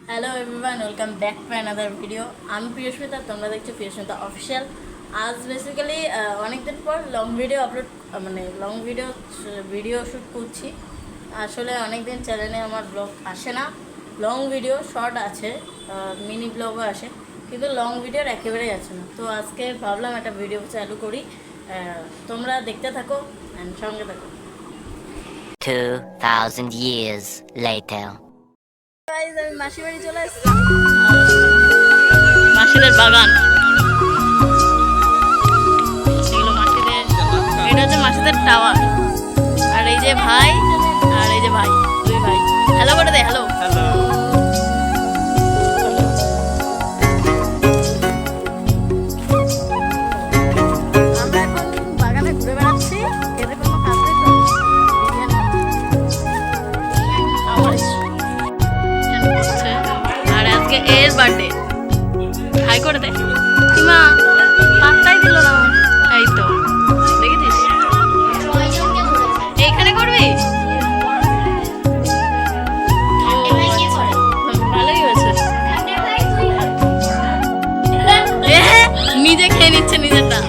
Hello everyone, welcome back to another video. আমি প্রিয়স্মিতা, তোমরা দেখছো প্রিয়স্মিতা অফিসিয়াল। আজ বেসিক্যালি অনেকদিন পর long video upload long video shoot করছি। আসলে অনেকদিন চ্যানেলে আমার ব্লগ আসে না। লং ভিডিও শর্ট আছে, মিনি ব্লগও আসে, কিন্তু লং ভিডিওর একেবারেই আছে না। তো আজকে ভাবলাম একটা ভিডিও চালু করি, তোমরা দেখতে থাকো অ্যান্ড সঙ্গে থাকো। 2000 years later. গাইস, আমি মাসি বাড়ি চলে এসেছি। মাসিদের বাগান, এগুলো মাসিদের, এটা হচ্ছে মাসিদের টাওয়ার। আর এই যে ভাই, আর এই যে ভাই, দুই ভাই। হ্যালো করে দে, হ্যালো। আমরা এখন বাগানে ঘুরে বেড়াচ্ছি, খেতে কোনো কাজ নেই তো। আমার আর আজকে এর বার্থডে। হাই করে দে সীমা, পাত্তাই দিল না। এই তো দেখেছিস, এইখানে করবি। ভালোই হয়েছে, নিজে খেয়ে নিচ্ছে নিজেরটা।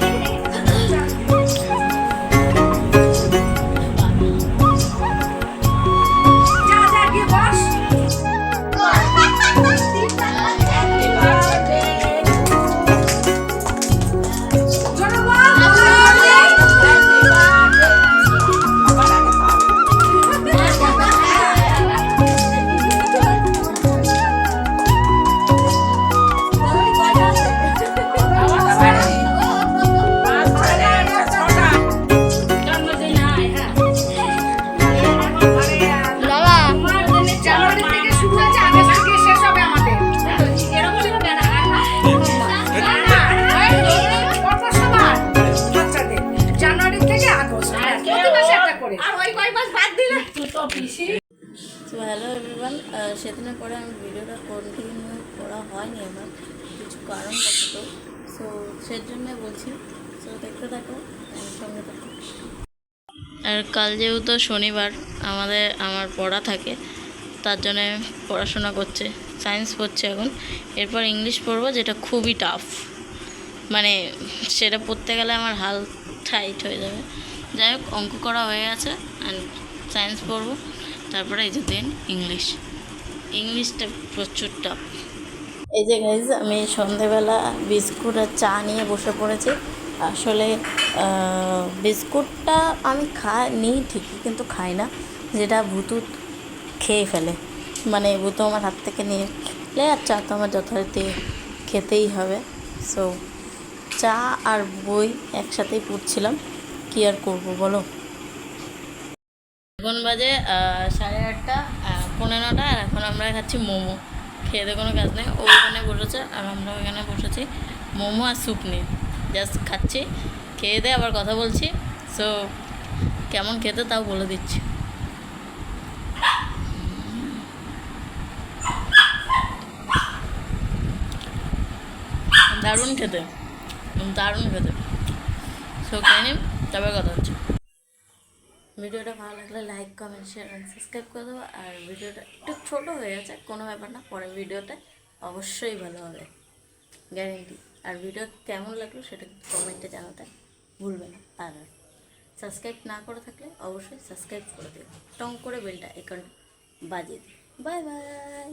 তো হ্যালো এভরিওয়ান, সেদিনের পরে আমি ভিডিওটা কন্টিনিউ করা হয়নি আমার কিছু কারণবশত। সো সেজন্য বলছি, সো দেখতে থাকো, সঙ্গে থাকো। আর কাল যেহেতু শনিবার, আমার পড়া থাকে, তার জন্যে পড়াশোনা করছে, সায়েন্স পড়ছে এখন। এরপর ইংলিশ পড়বো, যেটা খুবই টাফ, মানে সেটা পড়তে গেলে আমার হাল টাইট হয়ে যাবে। যাই হোক, অঙ্ক করা হয়ে গেছে, অ্যান্ড সায়েন্স পড়বো, তারপরে এই যে দেন ইংলিশটা প্রচুর টাফ। এই যে গাইজ, আমি সন্ধেবেলা বিস্কুট আর চা নিয়ে বসে পড়েছি। আসলে বিস্কুটটা আমি নিই ঠিকই, কিন্তু খাই না, যেটা ভুতু খেয়ে ফেলে। মানে ভুতু আমার হাত থেকে নিয়ে ফেলে, আর চা তো আমার যথারীতি খেতেই হবে। সো চা আর বই একসাথেই পড়ছিলাম, কী আর করবো বলো। এখন বাজে 8:30, 9:15, আর এখন আমরা খাচ্ছি মোমো। খেয়ে দিয়ে কোনো কাজ নেই, ও ওখানে বসেছে আর আমরা ওইখানে বসেছি মোমো আর স্যুপ নিয়ে জাস্ট খাচ্ছি। খেয়ে দিয়ে আবার কথা বলছি। সো কেমন খেতে তাও বলে দিচ্ছি। দারুণ খেতে, দারুণ খেতে। সো খেয়ে নিন, তারপর কথা হচ্ছে। ভিডিওটা ভালো লাগলে like, comment, share and subscribe করে দেবো। আর ভিডিওটা একটু ছোটো হয়ে গেছে, কোনো ব্যাপার না, পরের ভিডিওটা অবশ্যই ভালো হবে, গ্যারেন্টি। আর ভিডিও কেমন লাগলো সেটা কমেন্টে জানাতে ভুলবে না। আর সাবস্ক্রাইব না করে থাকলে অবশ্যই সাবস্ক্রাইব করে দেবে, টং করে বেলটা এখন বাজিয়ে দিই। Bye bye.